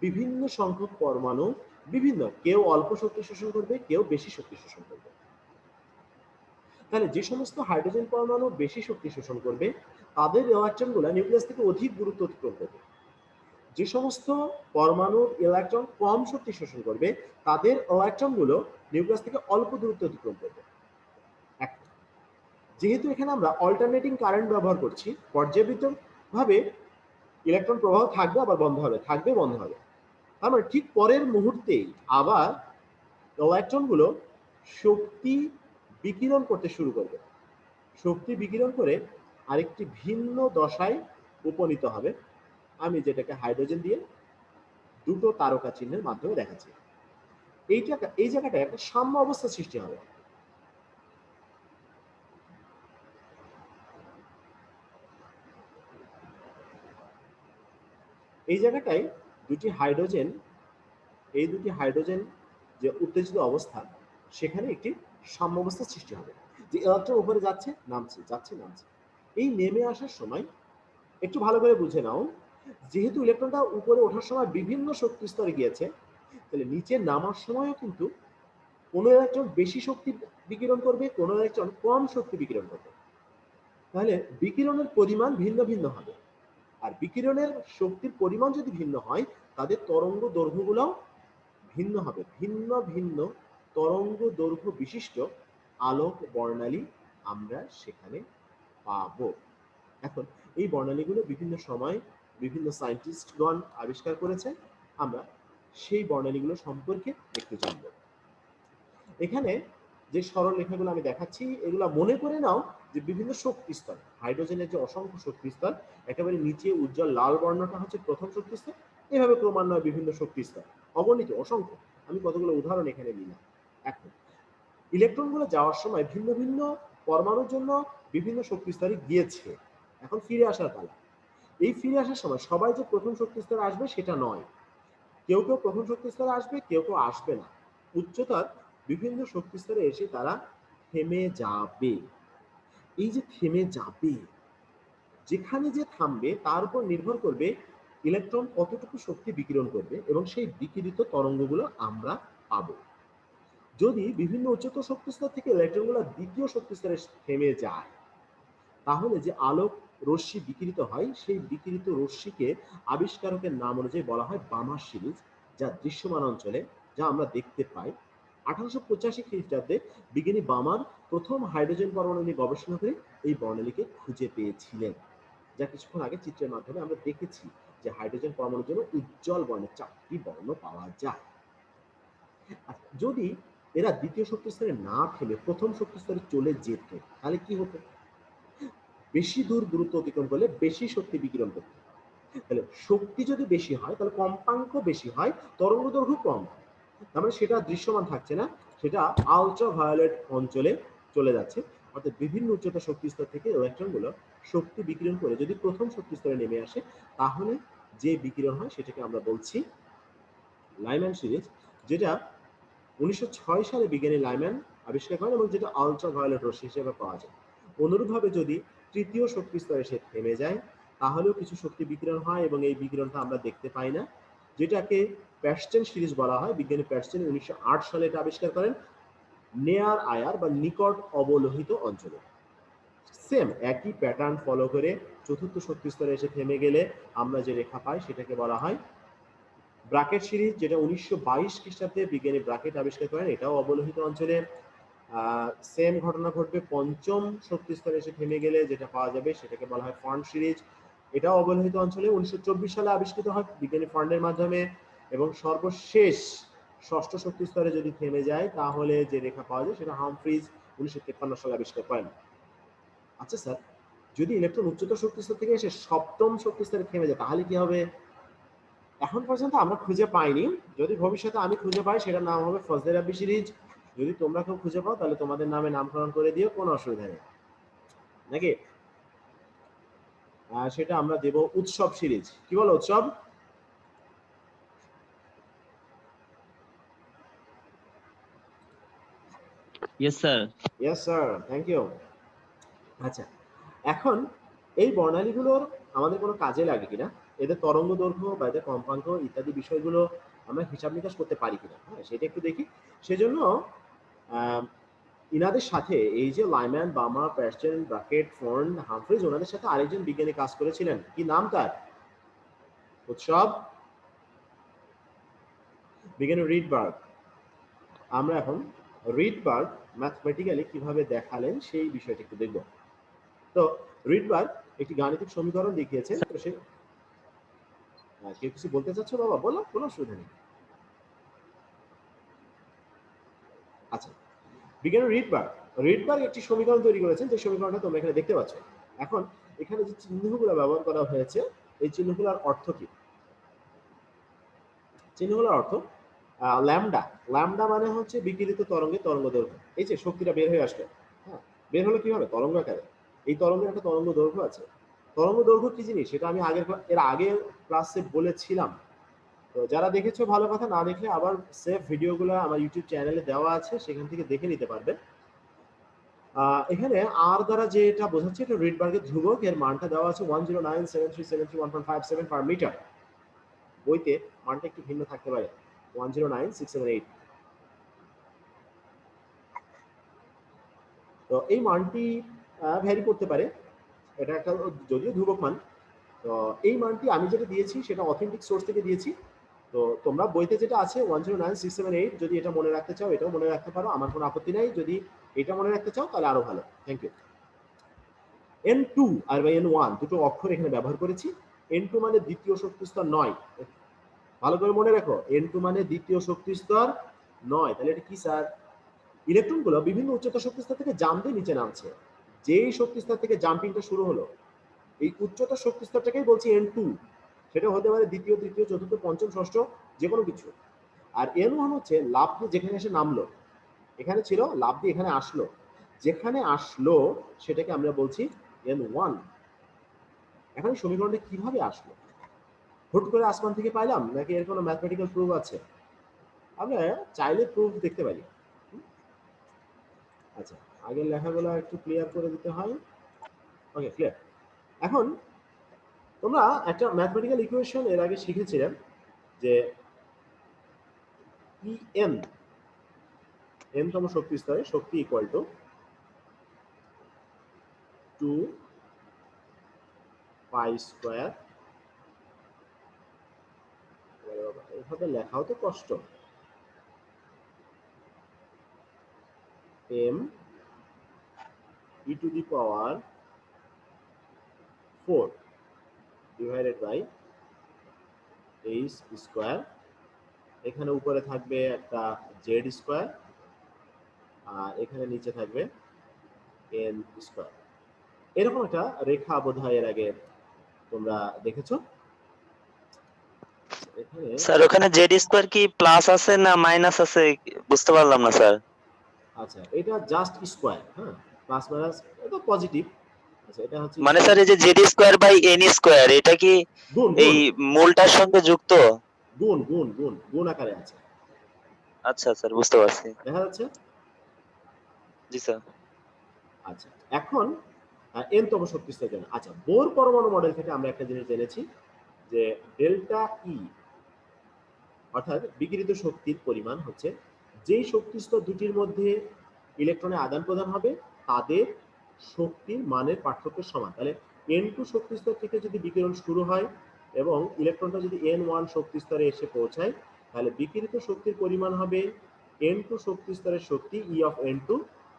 Speaker 1: বিভিন্ন সংখ্যক পরমাণু বিভিন্ন, কেউ অল্প শক্তি শোষণ করবে, কেউ বেশি শক্তি শোষণ করবে। তাহলে যে সমস্ত হাইড্রোজেন পরমাণু বেশি শক্তি শোষণ করবে, তাদের ইলেকট্রনগুলো নিউক্লিয়াস থেকে অধিক দূরত্ব অতিক্রম করবে। যে সমস্ত পরমাণুর ইলেকট্রন কম শক্তি শোষণ করবে, তাদের ইলেকট্রনগুলো নিউক্লিয়াস থেকে অল্প দূরত্ব অতিক্রম করবে। যেহেতু এখানে আমরা অল্টারনেটিং কারেন্ট ব্যবহার করছি, পর্যায়বৃত্তভাবে ইলেকট্রন প্রবাহ থাকবে, আবার বন্ধ হবে, থাকবে, বন্ধ হবে। তার মানে ঠিক পরের মুহূর্তেই আবার ইলেকট্রনগুলো শক্তি বিকিরণ করতে শুরু করবে। শক্তি বিকিরণ করে আরেকটি ভিন্ন দশায় উপনীত হবে। আমি যেটাকে হাইড্রোজেন দিয়ে দুটো তারকা চিহ্নের মাধ্যমে দেখাচ্ছি। এই জায়গাটায় একটা সাম্য অবস্থা সৃষ্টি হবে। এই জায়গাটায় দুটি হাইড্রোজেন, এই দুটি হাইড্রোজেন যে উত্তেজিত অবস্থা, সেখানে একটি সাম্য অবস্থা সৃষ্টি হবে। যে ইলেকট্রন উপরে যাচ্ছে, নামছে, যাচ্ছে, নামছে। এই নেমে আসার সময় একটু ভালো করে বুঝে নাও, যেহেতু ইলেকট্রনটা উপরে ওঠার সময় বিভিন্ন শক্তি স্তরে গিয়েছে, তাহলে নিচে নামার সময়ও কিন্তু কোনো ইলেকট্রন বেশি শক্তি বিকিরণ করবে, কোনো ইলেকট্রন কম শক্তি বিকিরণ করবে। তাহলে বিকিরণের পরিমাণ ভিন্ন ভিন্ন হবে। আর বিকিরণের শক্তির পরিমাণ যদি ভিন্ন হয়, তাদের তরঙ্গ দৈর্ঘ্যগুলোও ভিন্ন হবে। ভিন্ন ভিন্ন তরঙ্গ দৈর্ঘ্য বিশিষ্ট আলোক বর্ণালী আমরা সেখানে পাবো। এখন এই বর্ণালীগুলো বিভিন্ন সময় বিভিন্ন সায়েন্টিস্টগণ আবিষ্কার করেছেন। আমরা সেই বর্ণালীগুলো সম্পর্কে একটু জানব। এখানে যে সরল রেখাগুলো আমি দেখাচ্ছি, এগুলো মনে করে নাও যে বিভিন্ন শক্তি স্তর। হাইড্রোজেনের যে অসংখ্য শক্তি স্তর, একেবারে নিচে উজ্জ্বল লাল বর্ণটা হচ্ছে প্রথম শক্তি স্তর। এভাবে ক্রমান্বয়ে বিভিন্ন শক্তি স্তর, অগণিত, অসংখ্য। আমি কতগুলো উদাহরণ এখানে নিলাম। এখন ইলেকট্রনগুলো যাওয়ার সময় ভিন্ন ভিন্ন পরমাণুর জন্য বিভিন্ন শক্তি স্তরে গিয়েছে। এখন ফিরে আসার পালা। এই ফিরে আসার সময় সবাই যে প্রথম শক্তি স্তরে আসবে সেটা নয়। কেউ কেউ প্রথম শক্তি স্তরে আসবে, কেউ কেউ আসবে না। উচ্চতার বিভিন্ন শক্তি স্তরে এসে তারা থেমে যাবে। এই যে থেমে যাবে, যেখানে যে থামবে তার উপর নির্ভর করবে ইলেকট্রন কতটুকু শক্তি বিকিরণ করবে এবং সেই বিকিরিত তরঙ্গগুলো আমরা পাবো। যদি বিভিন্ন উচ্চতর শক্তি স্তর থেকে ইলেকট্রনগুলো দ্বিতীয় শক্তি স্তরে থেমে যায়, তাহলে যে আলোক রশ্মি বিকিরিত হয়, সেই বিকিরিত রশ্মিকে আবিষ্কারকের নাম অনুযায়ী বলা হয় বামার সিরিজ, যা দৃশ্যমান অঞ্চলে, যা আমরা দেখতে পাই। 1885 খ্রিস্টাব্দে বিজ্ঞানী বামার প্রথম হাইড্রোজেন পরমাণু নিয়ে গবেষণা করে এই বর্ণালীকে খুঁজে পেয়েছিলেন, যা কিছুক্ষণ আগে চিত্রের মাধ্যমে আমরা দেখেছি যে হাইড্রোজেন পরমাণুর জন্য উজ্জ্বল বর্ণের 4টি বর্ণ পাওয়া যায়। যদি এরা দ্বিতীয় শক্তি স্তরে না থেমে প্রথম শক্তি স্তরে চলে যেত, তাহলে কি হতো? বেশি দূর দূরত্ব অতিক্রম করলে বেশি শক্তি বিকিরণ করতে। তাহলে শক্তি যদি বেশি হয়, তাহলে কম্পাঙ্ক বেশি হয়, তরঙ্গ দৈর্ঘ্য কম হয়। তার মানে সেটা দৃশ্যমান থাকছে না, সেটা আলট্রা ভায়োলেট অঞ্চলে চলে যাচ্ছে। অর্থাৎ বিভিন্ন উচ্চতা শক্তি স্তর থেকে ইলেকট্রনগুলো শক্তি বিকিরণ করে যদি প্রথম শক্তি স্তরে নেমে আসে, তাহলে যে বিকিরণ হয় সেটাকে আমরা বলছি লাইম্যান সিরিজ, যেটা 1906 সালে বিজ্ঞানী লাইম্যান আবিষ্কার করেন এবং যেটা আলট্রা ভায়োলেট রশ্মি হিসেবে পাওয়া যায়। অনুরূপভাবে যদি তৃতীয় শক্তি স্তরে সে থেমে যায়, তাহলেও কিছু শক্তি বিকিরণ হয় এবং এই বিকিরণটা আমরা দেখতে পাই না, যেটাকে প্যাস্টেন সিরিজ বলা হয়। বিজ্ঞানী প্যাস্টেন 1908 সালে এটা আবিষ্কার করেন নেয়ার আয়ার বা নিকট অবলোহিত অঞ্চলে। সেম একই প্যাটার্ন ফলো করে চতুর্থ শক্তি স্তরে এসে থেমে গেলে আমরা যে রেখা পাই সেটাকে বলা হয় ব্রাকেট সিরিজ, যেটা 1922 খ্রিস্টাব্দে বিজ্ঞানী ব্রাকেট আবিষ্কার করেন। এটাও অবলোহিত অঞ্চলে। সেম ঘটনা ঘটবে পঞ্চম শক্তি স্তরে এসে থেমে গেলে, যেটা পাওয়া যাবে সেটাকে বলা হয় ফার্ন সিরিজ। এটাও অবলোহিত অঞ্চলে 1924 সালে আবিষ্কৃত হয় বিজ্ঞানী ফার্নের মাধ্যমে। এবং সর্বশেষ ষষ্ঠ শক্তি স্তরে যদি থেমে যায়, তাহলে যে রেখা পাওয়া যায় সেটা হামফ্রিজ 1953 সালে আবিষ্কার করেন। আচ্ছা স্যার, যদি ইলেকট্রন উচ্চতর শক্তি স্তর থেকে এসে সপ্তম শক্তি স্তরে থেমে যায়, তাহলে কি হবে? এখন পর্যন্ত আমরা খুঁজে পাইনি। যদি ভবিষ্যতে আমি খুঁজে পাই, সেটার নাম হবে ফজলে রাব্বি সিরিজ। যদি তোমরা কেউ খুঁজে পাও, তাহলে তোমাদের নামে নামকরণ করে দিও, কোনো অসুবিধা নেই, নাকি? সেটা আমরা দেব উৎসব সিরিজ। কি বলো Utsav?
Speaker 3: Yes, sir.
Speaker 1: Yes sir, thank you. আচ্ছা, এখন এই বর্ণালীগুলোর আমাদের কোনো কাজে লাগে কিনা, এদের তরঙ্গ দৈর্ঘ্য বা এদের কম্পাঙ্ক ইত্যাদি বিষয়গুলো আমরা হিসাব নিকাশ করতে পারি কিনা, হ্যাঁ সেটা একটু দেখি। সেজন্য ইনাদের সাথে এই যে লাইম্যান, বার্মার, প্যাস্টেন, ব্রাকেট, ফর্ন, হামফ্রিজ, ওনাদের সাথে আরেকজন বিজ্ঞানী কাজ করেছিলেন, কি নাম তার? উৎসব? বিজ্ঞানী রিডবার্গ। আমরা এখন রিডবার্গ ম্যাথমেটিক্যালি কিভাবে দেখালেন সেই বিষয়টা একটু দেখব। তো রিডবার্গ একটি গাণিতিক সমীকরণ দেখিয়েছেন। তো সে কেউ কিছু বলতে চাচ্ছ বাবা? বলো, কোনো অসুবিধা নেই। আচ্ছা, বিজ্ঞানী রিডবার্গ একটি সমীকরণ তৈরি করেছেন, যে সমীকরণটা তোমরা এখানে দেখতে পাচ্ছ। এখন এখানে যে চিহ্নগুলো ব্যবহার করা হয়েছে, এই চিহ্নগুলোর অর্থ কি? চিহ্নগুলোর অর্থ ল্যামডা। ল্যামডা মানে হচ্ছে বিকিরিত তরঙ্গের তরঙ্গ দৈর্ঘ্য। এই যে শক্তিটা বের হয়ে আসলো, হ্যাঁ, বের হলো কিভাবে? তরঙ্গ আকারে। এই তরঙ্গের একটা তরঙ্গ দৈর্ঘ্য আছে। তরঙ্গ দৈর্ঘ্য কি জিনিস সেটা আমি এর আগের ক্লাসে বলেছিলাম। তো যারা দেখেছো ভালো কথা, না দেখলে আবার সেভ ভিডিওগুলো আমার ইউটিউব চ্যানেলে দেওয়া আছে, সেখান থেকে দেখে নিতে পারবে। এখানে আর দ্বারা যেটা বোঝাচ্ছে, এটা রিডবার্গের ধ্রুবক, এর মানটা দেওয়া আছে 1097373.157 পার মিটার। বইতে মানটা একটু ভিন্ন থাকতে পারে, 109,678। তো এই মানটি ভ্যারি করতে পারে, এটা একটা যদিও ধ্রুবক মান। তো এই মানটি আমি যেটা দিয়েছি সেটা অথেন্টিক সোর্স থেকে দিয়েছি। তো তোমরা বইতে যেটা আছে 109,678, যদি এটা মনে রাখতে চাও এটাও মনে রাখতে পারো, আমার কোনো আপত্তি নাই। যদি এটা মনে রাখতে চাও তাহলে আরো ভালো, thank you. N2 R N1 দুটো অক্ষর এখানে ব্যবহার করেছি। N2 মানে দ্বিতীয় শক্তি স্তর 9, ভালো করে মনে রাখো। N2 মানে দ্বিতীয় শক্তি স্তর 9। তাহলে এটা কি স্যার? ইলেকট্রনগুলো বিভিন্ন উচ্চতর শক্তি স্তর থেকে জাম্প দিয়ে নিচে নামছে। যেই শক্তি স্তর থেকে জাম্পিংটা শুরু হলো, এই উচ্চতর শক্তি স্তরটাকেই বলছি N2। সেটা হতে পারে দ্বিতীয়, তৃতীয়, চতুর্থ, পঞ্চম, ষষ্ঠ, যে কোনো কিছু। আর N1 হচ্ছে লাফ দিয়ে যেখানে এসে নামলো, এখানে ছিল, লাফ দিয়ে এখানে আসলো, যেখানে আসলো সেটাকে আমরা বলছি N1। এখন সমীকরণটা কিভাবে আসলো? হুট করে আসমান থেকে পাইলাম, নাকি এর কোনো ম্যাথমেটিক্যাল প্রুফ আছে? আমরা চাইলে প্রুফ দেখতে পারি। আচ্ছা, আগের লেখাগুলো একটু ক্লিয়ার করে দিতে হয়। ওকে, ক্লিয়ার। এখন তোমরা একটা ম্যাথমেটিক্যাল ইকুয়েশন এর আগে শিখেছিলেন, যে En, n-তম শক্তি স্তরে শক্তি ইকুয়াল টু 2 পাই স্কয়ার। এভাবে লেখাও তো কষ্ট। m e to the power 4 divided by h square. এখানে উপরে থাকবে একটা z স্কয়ার, আর এখানে নিচে থাকবে n স্কয়ার। এরকম একটা রেখা বোধহয় এর আগে তোমরা দেখেছো। এখানে
Speaker 4: স্যার ওখানে জেড স্কয়ার কি প্লাস আছে না মাইনাস আছে বুঝতে পারলাম না স্যার।
Speaker 1: আচ্ছা, এটা জাস্ট স্কয়ার, হ্যাঁ, প্লাস মাইনাস এটা পজিটিভ। আচ্ছা, এটা হচ্ছে
Speaker 4: মানে স্যার এই যে Z square by N square এটা কি
Speaker 1: গুণ
Speaker 4: এই
Speaker 1: গুণ
Speaker 4: মূলটার সঙ্গে যুক্ত?
Speaker 1: গুণ গুণ গুণ গুণ আকারে আছে,
Speaker 4: আচ্ছা স্যার বুঝতে পারছি।
Speaker 1: দেখা যাচ্ছে?
Speaker 4: জি স্যার।
Speaker 1: আচ্ছা, এখন n-তম শক্তি স্তরের জন্য, আচ্ছা, বোর পরমাণু মডেল থেকে আমরা একটা জিনিস জেনেছি, যে ডেল্টা ই অর্থাৎ বিকিরিত শক্তির পরিমাণ হচ্ছে যেই শক্তি স্তর দুটির মধ্যে ইলেকট্রনের আদান প্রদান হবে তাদের শক্তির মানের পার্থক্যের সমান। তাহলে N2 শক্তি স্তর থেকে যদি বিকিরণ শুরু হয় এবং ইলেকট্রনটা যদি N1 শক্তি স্তরে এসে পৌঁছায়, তাহলে বিকিরিত শক্তির পরিমাণ হবে N2 শক্তি স্তরের শক্তি E of N2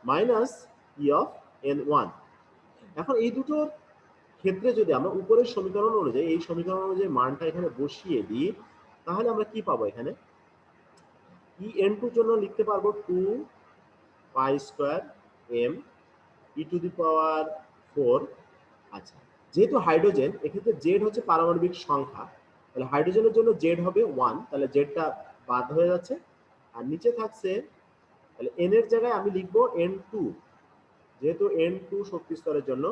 Speaker 1: minus E of N1। এখন এই দুটোর ক্ষেত্রে যদি আমরা উপরের সমীকরণ অনুযায়ী, এই সমীকরণ অনুযায়ী মানটা এখানে বসিয়ে দিই, তাহলে আমরা কি পাবো? এখানে En2 এর জন্য লিখতে পারবো 2 pi square m e to the power 4। আচ্ছা, যেহেতু হাইড্রোজেন, এক্ষেত্রে জেড হচ্ছে পারমাণবিক সংখ্যা, তাহলে হাইড্রোজেনের জন্য জেড হবে 1, তাহলে জেডটা বাদ হয়ে যাচ্ছে। আর নিচে থাকছে, তাহলে n এর জায়গায় আমি লিখবো n2, যেহেতু n2 শক্তি স্তরের জন্য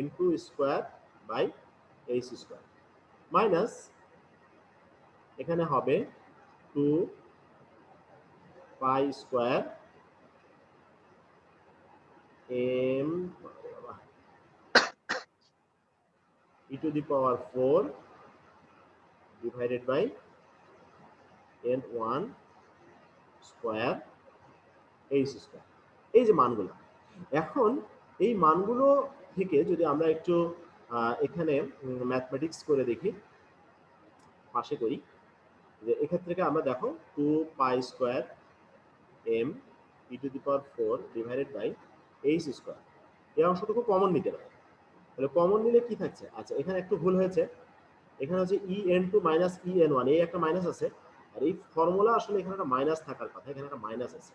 Speaker 1: n2 square by h square minus এখানে হবে 2 pi square m e to the power 4 divided by n1 square h square. এই যে মানগুলো, এখন এই মানগুলো থেকে যদি আমরা একটু এখানে ম্যাথমেটিক্স করে দেখি, পাশে করি, যে এক্ষেত্রে থেকে আমরা দেখো 2 pi square m e to the power 4 divided by h square, এই অংশটুকু কমন নিতে পারি। তাহলে কমন নিলে কি থাকছে? আচ্ছা, এখানে একটু ভুল হয়েছে, এখানে হচ্ছে en2 মাইনাস en1, এই একটা মাইনাস আছে, আর এই ফর্মুলা আসলে এখানে একটা মাইনাস থাকার কথা, এখানে একটা মাইনাস আছে,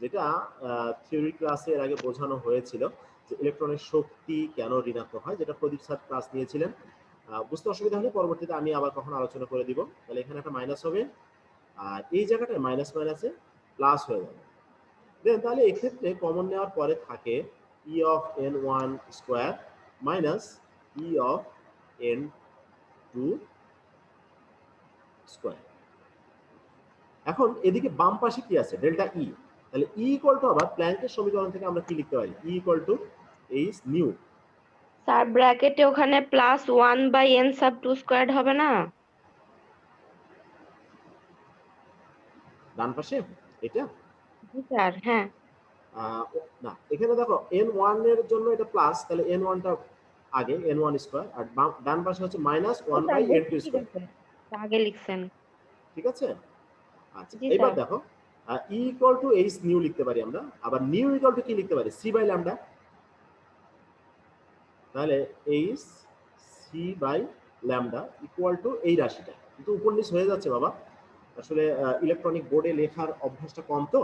Speaker 1: যেটা থিওরি ক্লাসে এর আগে বোঝানো হয়েছিল যে ইলেকট্রনের শক্তি কেন ঋণাত্মক হয়, যেটা প্রদীপ স্যার ক্লাস নিয়েছিলেন। বুঝতে অসুবিধা হলে পরবর্তীতে আমি আবার কখনো আলোচনা করে দিব। তাহলে এখানে একটা মাইনাস হবে, আর এই জায়গাটায় মাইনাস মাইনাসে প্লাস হয়ে যাবে। দেন তাহলে এক্ষেত্রে কমন নেওয়ার পরে থাকে e of n1 square minus e of n2 square. এখন এদিকে বাম পাশে কি আছে? ডেল্টা ই। তাহলে ই ইকুয়াল টু, আবার প্ল্যাঙ্কের সমীকরণ থেকে আমরা কি লিখতে পারি? E equal to H nu.
Speaker 3: Sir ব্র্যাকেটে ওখানে +1 বাই n সাব 2 স্কয়ার্ড হবে না?
Speaker 1: ডান পাশে এটা
Speaker 3: জি স্যার, হ্যাঁ।
Speaker 1: না, এখানে দেখো n1 এর জন্য এটা প্লাস, তাহলে n1 টা আগে, n1 স্কয়ার, আর ডান পাশে হচ্ছে মাইনাস 1 বাই n2 স্কয়ার।
Speaker 3: আগে লিখছেন,
Speaker 1: ঠিক আছে? আচ্ছা,
Speaker 3: জি
Speaker 1: এবার
Speaker 3: স্যার।
Speaker 1: দেখো ই ইকুয়াল টু এইচ নিউ লিখতে পারি আমরা, আবার নিউ ইকুয়াল টু কি লিখতে পারি? C by lambda. তাহলে H C by lambda equal to এই রাশিটা, কিন্তু উপর নিচ হয়ে যাচ্ছে বাবা, আসলে ইলেকট্রনিক বোর্ডে লেখার অভ্যাসটা কম, তো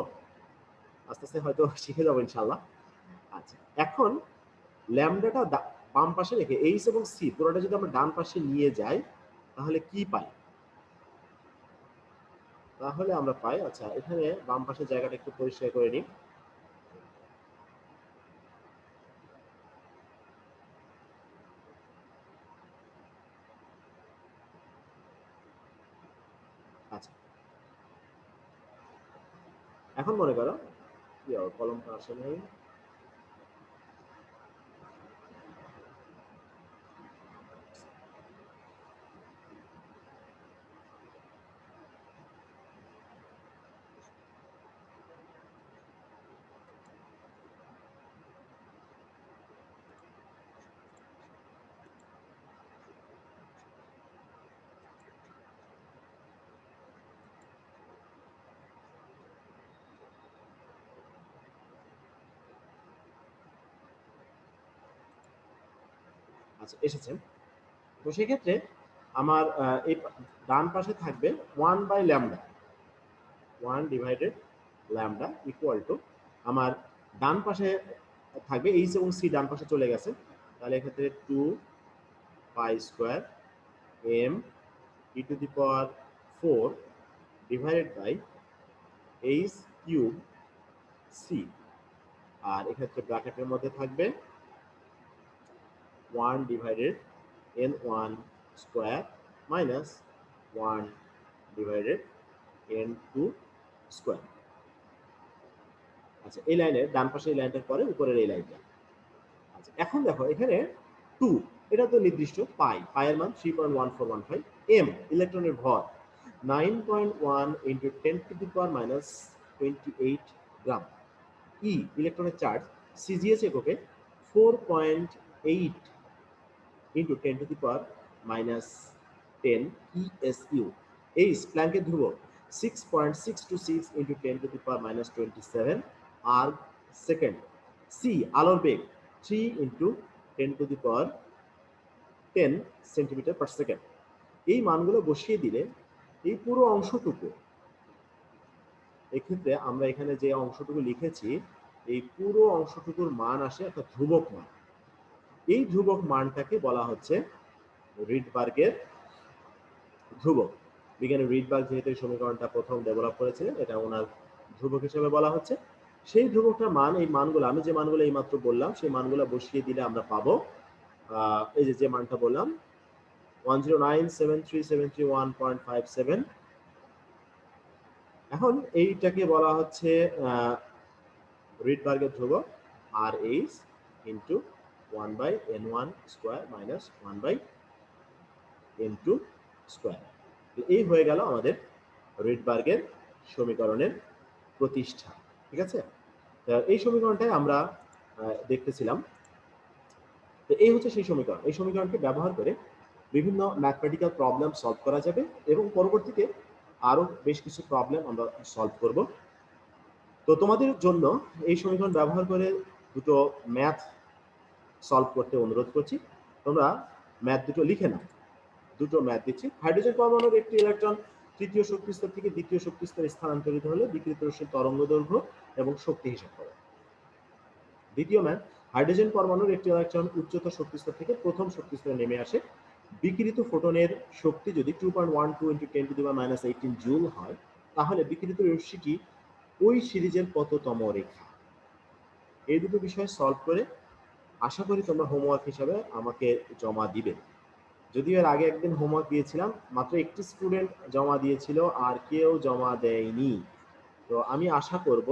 Speaker 1: আস্তে আস্তে হয়তো শিখে যাবো ইনশাল্লাহ। আচ্ছা, এখন ল্যামডাটা বাম পাশে রেখে এইচ এবং সি পুরোটা যদি আমরা ডান পাশে নিয়ে যাই, তাহলে কি পাই? তাহলে আমরা পাই, আচ্ছা এখানে বাম পাশের জায়গাটা একটু পরিষ্কার করে নিই। আচ্ছা, এখন মনে করো কলমটা আসে নাই, আচ্ছা এসেছে। তো সেক্ষেত্রে আমার এই ডান পাশে থাকবে 1 by lambda, 1 divided lambda equal to, আমার ডান পাশে থাকবে এইচ এবং সি, ডান পাশে চলে গেছে, তাহলে এক্ষেত্রে 2 pi square M E to the power 4 divided by H cube C, আর এক্ষেত্রে ব্র্যাকেটের মধ্যে থাকবে 1 divided n1 square minus 1 divided n2 square. আচ্ছা, এই লাইনের ডান পাশে এই লাইনটার পরে উপরের এই লাইনটা। আচ্ছা, এখন দেখো এখানে 2, এটা তো নির্দিষ্ট, পাইয়ের মান 3.1415, এম ইলেকট্রনের ভর 9.1 × 10⁻⁻28 গ্রাম, ই ইলেকট্রনের চার্জ সিজিএস এককে 4.8 × 10⁻⁻10 ESU, এইচ প্ল্যাঙ্কের ধ্রুবক 6.626 × 10⁻⁻27 আর্গ সেকেন্ড, সি আলোর বেগ 3 × 10⁻10 সেন্টিমিটার পার সেকেন্ড। এই মানগুলো বসিয়ে দিলে এই পুরো অংশটুকু, এক্ষেত্রে আমরা এখানে যে অংশটুকু লিখেছি, এই পুরো অংশটুকুর মান আসে একটা ধ্রুবক মান। এই ধ্রুবক মানটাকে বলা হচ্ছে রিডবার্গের ধ্রুবক। বিজ্ঞানী রিডবার্গ যেহেতু এই সমীকরণটা প্রথম ডেভেলপ করেছিলেন, এটা ওনার ধ্রুবক হিসেবে বলা হচ্ছে। সেই ধ্রুবকটার মান, এই মানগুলো আমি যে মানগুলো এইমাত্র বললাম, সেই মানগুলো বসিয়ে দিলে আমরা পাবো এই যে মানটা বললাম 1097373 1.57। এখন এইটাকে বলা হচ্ছে রিডবার্গের ধ্রুবক। RH into 1/n1 square minus 1/n2 square. এই হয়ে গেল আমাদের রিডবার্গের সমীকরণের প্রতিষ্ঠা। ঠিক আছে, এই সমীকরণটাই আমরা দেখতেছিলাম। তো এই হচ্ছে সেই সমীকরণ। এই সমীকরণকে ব্যবহার করে বিভিন্ন ম্যাথমেটিক্যাল প্রবলেম সলভ করা যাবে এবং পরবর্তীতে আরো বেশ কিছু প্রবলেম আমরা সলভ করব। তো তোমাদের জন্য এই সমীকরণ ব্যবহার করে দুটো ম্যাথ সলভ করতে অনুরোধ করছি। তোমরা ম্যাথ দুটো লিখে নাও। দুটো ম্যাথ দিচ্ছি। হাইড্রোজেন পরমাণুর একটি ইলেকট্রন তৃতীয় শক্তি স্তর থেকে দ্বিতীয় শক্তি স্তরে স্থানান্তরিত হলে বিকিরিত রশ্মির তরঙ্গ দৈর্ঘ্য এবং শক্তি হিসাব করো। দ্বিতীয় ম্যাথ, হাইড্রোজেন পরমাণুর একটি ইলেকট্রন উচ্চতর শক্তি স্তর থেকে প্রথম শক্তি স্তরে নেমে আসে। বিকিরিত ফোটনের শক্তি যদি 2.12 × 10⁻18 জুল হয়, তাহলে বিকিরিত রশ্মিটি ওই সিরিজের কততম রেখা? এই দুটো বিষয় সলভ করে আশা করি তোমরা হোমওয়ার্ক হিসাবে আমাকে জমা দিবে। যদিও এর আগে একদিন হোমওয়ার্ক দিয়েছিলাম, মাত্র একটি স্টুডেন্ট জমা দিয়েছিল, আর কেউ জমা দেয়নি। তো আমি আশা করব